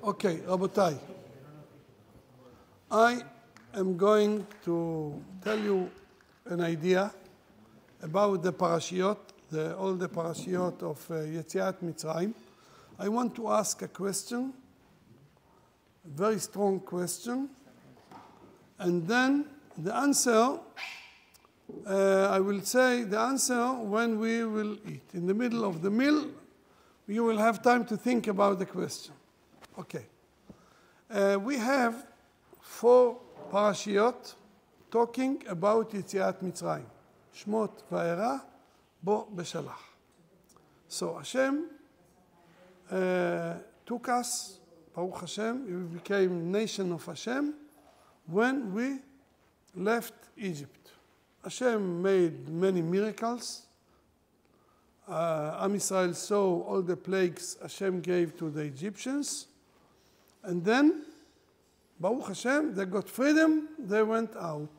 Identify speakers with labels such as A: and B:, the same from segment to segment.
A: Okay, Rabotai. I am going to tell you an idea about the parashiot, all the parashiot of Yetziat Mitzrayim. I want to ask a question, a very strong question, and then the answer, I will say the answer when we will eat. In the middle of the meal, you will have time to think about the question. Okay. We have 4 parashiot talking about Yetziat Mitzrayim. Shmot va'era bo beshalach. So Hashem took us, Baruch Hashem, we became nation of Hashem when we left Egypt. Hashem made many miracles. Am Yisrael saw all the plagues Hashem gave to the Egyptians. And then, Baruch Hashem, they got freedom, they went out.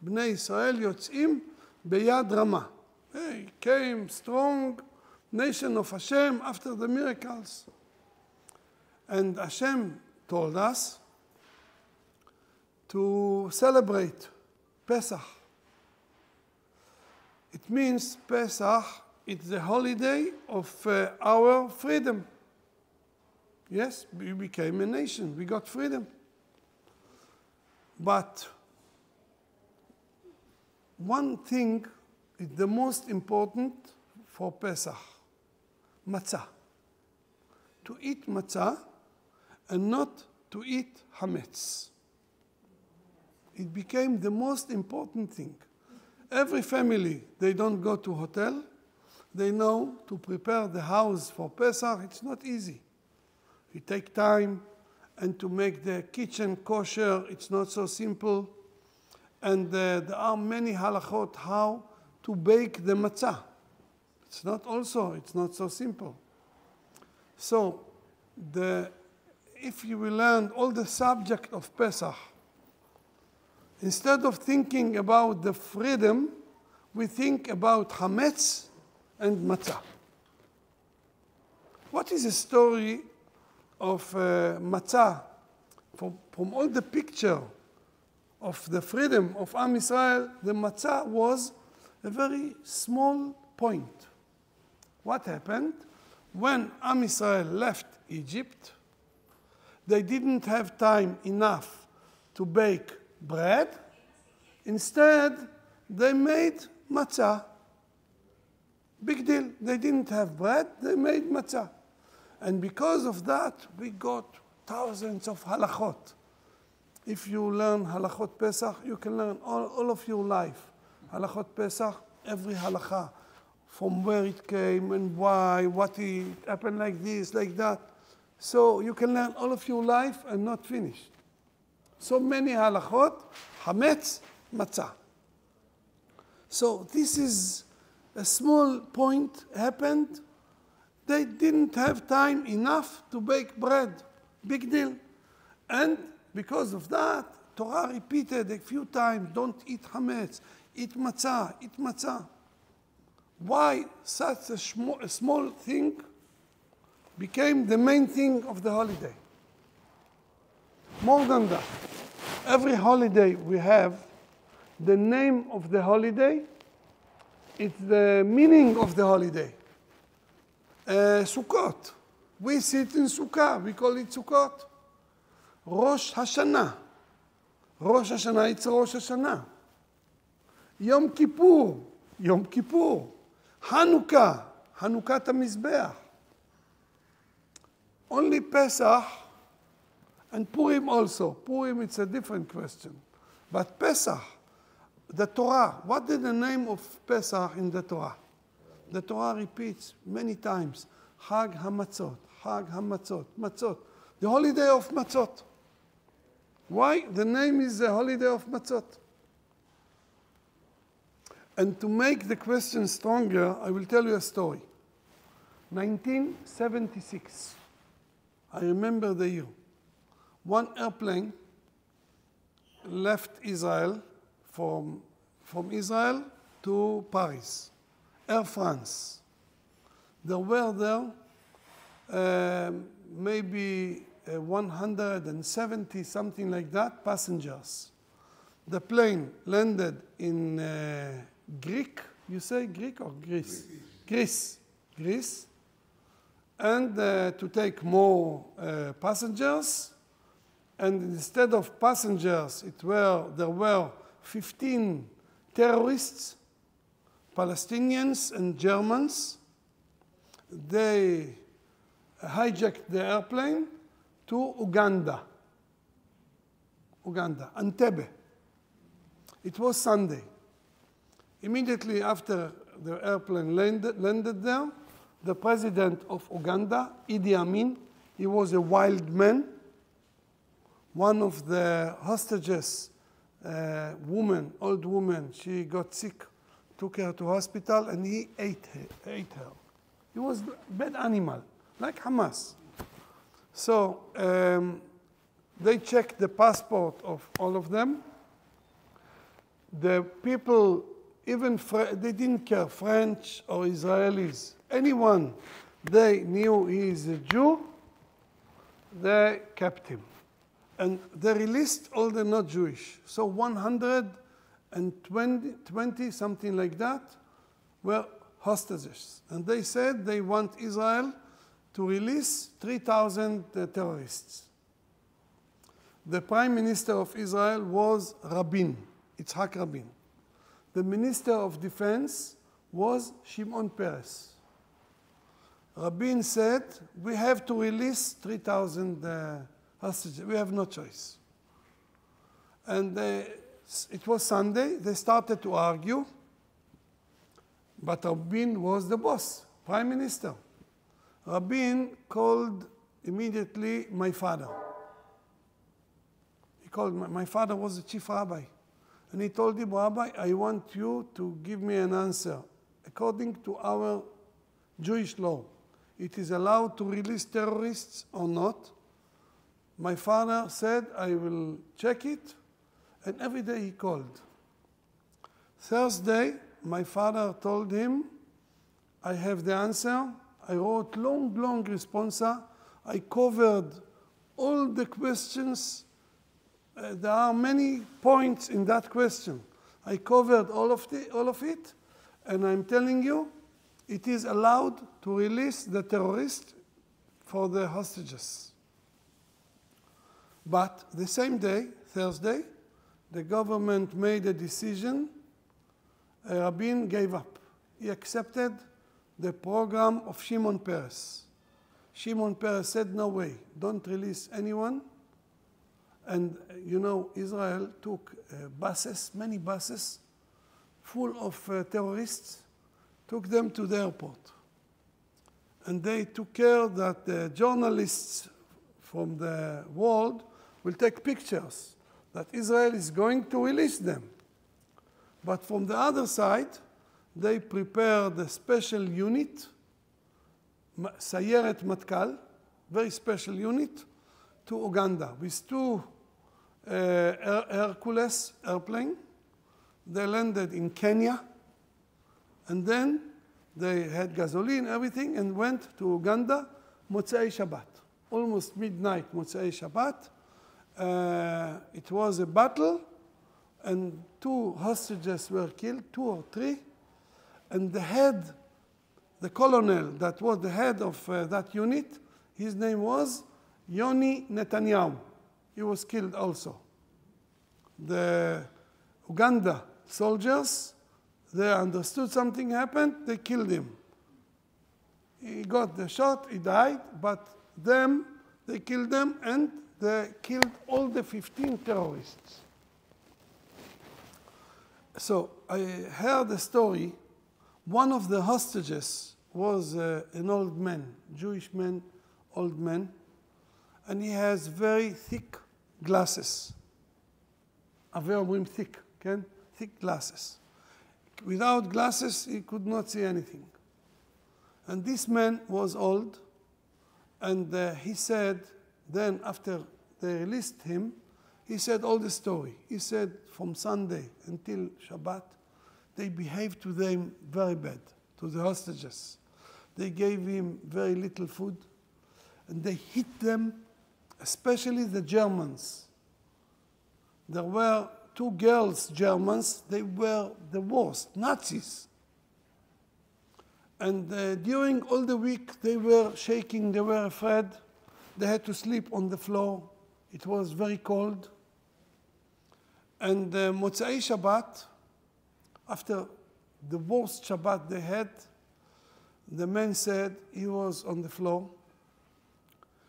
A: Bnei Yisrael yotzim beyad rama. They came strong, nation of Hashem after the miracles. And Hashem told us to celebrate Pesach. It means Pesach, it's the holiday of our freedom. Yes, we became a nation, we got freedom. But one thing is the most important for Pesach, matzah. To eat matzah and not to eat hametz. It became the most important thing. Every family, they don't go to hotel. They know to prepare the house for Pesach, it's not easy. It takes time, and to make the kitchen kosher, it's not so simple. And there are many halachot how to bake the matzah. It's not so simple. So, if you will learn all the subject of Pesach, instead of thinking about the freedom, we think about hametz and matzah. What is the story of matzah? From all the picture of the freedom of Am Yisrael, the matzah was a very small point. What happened? When Am Yisrael left Egypt, they didn't have time enough to bake bread. Instead, they made matzah. Big deal. They didn't have bread, they made matzah. And because of that, we got thousands of halachot. If you learn halachot Pesach, you can learn all of your life. Halachot Pesach, every halacha, from where it came and why, what it happened like this, like that. So you can learn all of your life and not finish. So many halachot, hametz, matzah. So this is a small point happened. They didn't have time enough to bake bread. Big deal. And because of that, Torah repeated a few times, don't eat hametz, eat matzah, eat matzah. Why such a small thing became the main thing of the holiday? More than that, every holiday we have, the name of the holiday, it's the meaning of the holiday. Sukkot. We sit in Sukkah. We call it Sukkot. Rosh Hashanah. Rosh Hashanah, it's Rosh Hashanah. Yom Kippur. Yom Kippur. Hanukkah. Hanukkah HaMizbeach. Only Pesach and Purim also. Purim, it's a different question. But Pesach, the Torah, what is the name of Pesach in the Torah? The Torah repeats many times, CHAG HAMATZOT, CHAG HAMATZOT, Matzot. The holiday of Matzot. Why? The name is the holiday of Matzot. And to make the question stronger, I will tell you a story. 1976. I remember the year. One airplane left Israel from Israel to Paris. Air France. There were there maybe 170, something like that, passengers. The plane landed in Greek, you say Greek or Greece? Greece. And to take more passengers. And instead of passengers, there were 15 terrorists, Palestinians and Germans. They hijacked the airplane to Uganda, Entebbe. It was Sunday. Immediately after the airplane landed there, the president of Uganda, Idi Amin, he was a wild man. One of the hostages, old woman, she got sick, took her to hospital, and he ate her. He was a bad animal, like Hamas. So they checked the passport of all of them. The people, they didn't care, French or Israelis. Anyone they knew he is a Jew, they kept him. And they released all the not Jewish. So 120, something like that, were hostages. And they said they want Israel to release 3,000 terrorists. The prime minister of Israel was Rabin, Yitzhak Rabin. The minister of defense was Shimon Peres. Rabin said, we have to release 3,000 hostages. We have no choice. And it was Sunday. They started to argue. But Rabin was the boss, prime minister. Rabin called immediately my father. He called, my father was the chief rabbi. And he told him, Rabbi, I want you to give me an answer. According to our Jewish law, it is allowed to release terrorists or not? My father said, I will check it. And every day he called. Thursday, my father told him, I have the answer. I wrote long response. I covered all the questions. There are many points in that question. I covered all of it, and I'm telling you, it is allowed to release the terrorists for the hostages. But the same day, Thursday, the government made a decision. Rabin gave up. He accepted the program of Shimon Peres. Shimon Peres said, no way, don't release anyone. And you know, Israel took many buses, full of terrorists, took them to the airport. And they took care that the journalists from the world will take pictures, that Israel is going to release them. But from the other side, they prepared a special unit, Sayeret Matkal, very special unit, to Uganda with two Hercules airplanes. They landed in Kenya, and then they had gasoline, everything, and went to Uganda, Motzei Shabbat, almost midnight, Motzei Shabbat. It was a battle, and 2 hostages were killed, 2 or 3, and the colonel that was the head of that unit, his name was Yoni Netanyahu. He was killed also. The Uganda soldiers, they understood something happened, they killed him. He got the shot, he died, but they killed them, and they killed all the 15 terrorists. So I heard a story. One of the hostages was an old man, Jewish man, old man, and he has very thick glasses. Thick, okay? Thick glasses. Without glasses, he could not see anything. And this man was old, and he said, then after they released him, he said all the story. He said from Sunday until Shabbat, they behaved to them very bad, to the hostages. They gave him very little food, and they hit them especially the Germans. There were 2 girls, Germans, they were the worst, Nazis. And during all the week, they were shaking, they were afraid. They had to sleep on the floor. It was very cold. And Motzai Shabbat, after the worst Shabbat they had, the man said he was on the floor.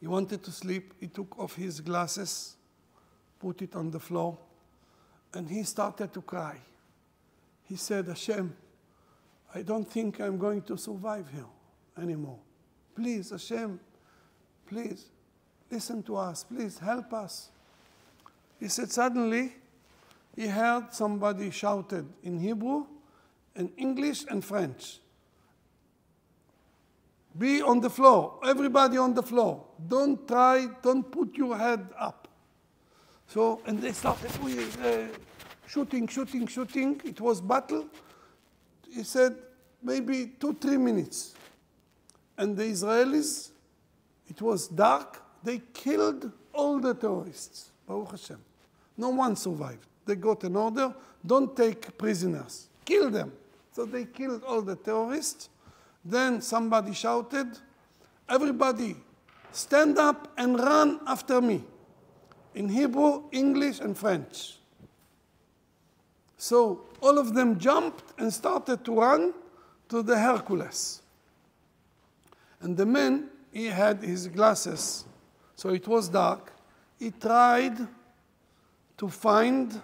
A: He wanted to sleep. He took off his glasses, put it on the floor, and he started to cry. He said, Hashem, I don't think I'm going to survive here anymore. Please, Hashem, please, listen to us. Please, help us. He said, suddenly, he heard somebody shouted in Hebrew, in English, and French. Be on the floor. Everybody on the floor. Don't put your head up. So, and they started shooting. It was battle. He said, maybe 2-3 minutes. And the Israelis, it was dark, they killed all the terrorists. Baruch Hashem. No one survived. They got an order, don't take prisoners. Kill them. So they killed all the terrorists. Then somebody shouted, everybody stand up and run after me. In Hebrew, English, and French. So all of them jumped and started to run to the Hercules. And the man, he had his glasses, so it was dark. He tried to find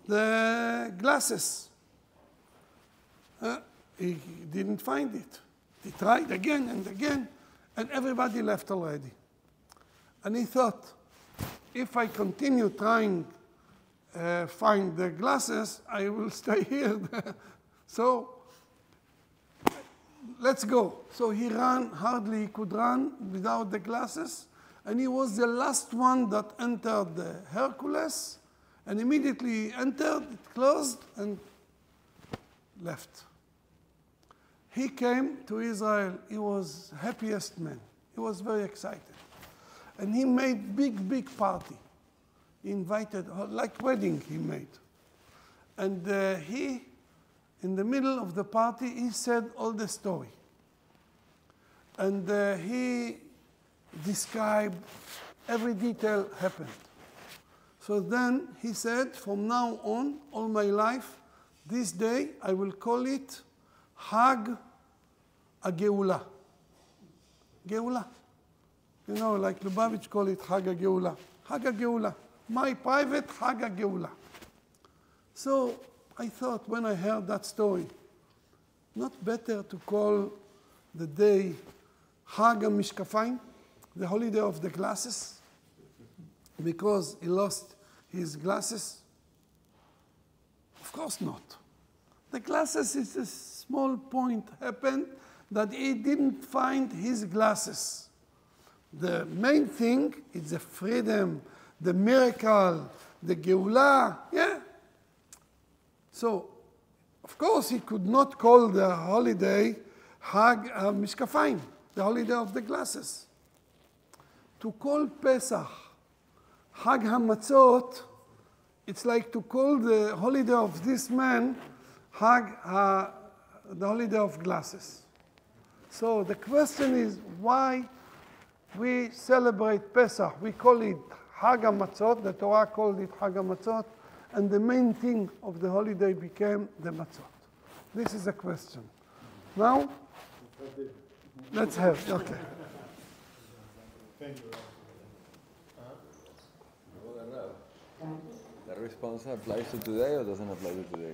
A: the glasses. He didn't find it. He tried again and again, and everybody left already. And he thought, if I continue trying find the glasses, I will stay here. So let's go. So he ran, hardly he could run without the glasses, and he was the last one that entered the Hercules, and immediately he entered, it closed, and left. He came to Israel. He was happiest man. He was very excited. And he made big party. He invited, like wedding he made. And he, in the middle of the party, he said all the story. And he described every detail happened. So then he said, from now on, all my life, this day, I will call it Chag HaGeula. Geula. You know, like Lubavitch call it Chag HaGeula. Chag HaGeula. My private Chag HaGeula. So I thought when I heard that story, not better to call the day Chag HaMishkafayim, the holiday of the glasses, because he lost his glasses? Of course not. The glasses is a small point happened that he didn't find his glasses. The main thing is the freedom, the miracle, the Geulah, yeah. So, of course, he could not call the holiday Chag HaMishkafayim, the holiday of the glasses. To call Pesach Chag HAMATZOT, it's like to call the holiday of this man the holiday of glasses. So the question is why we celebrate Pesach. We call it Chag HaMatzot, the Torah called it Chag HaMatzot, and the main thing of the holiday became the matzot. This is a question. Now, let's have, okay.
B: Thank you. The response applies to today or doesn't apply to today?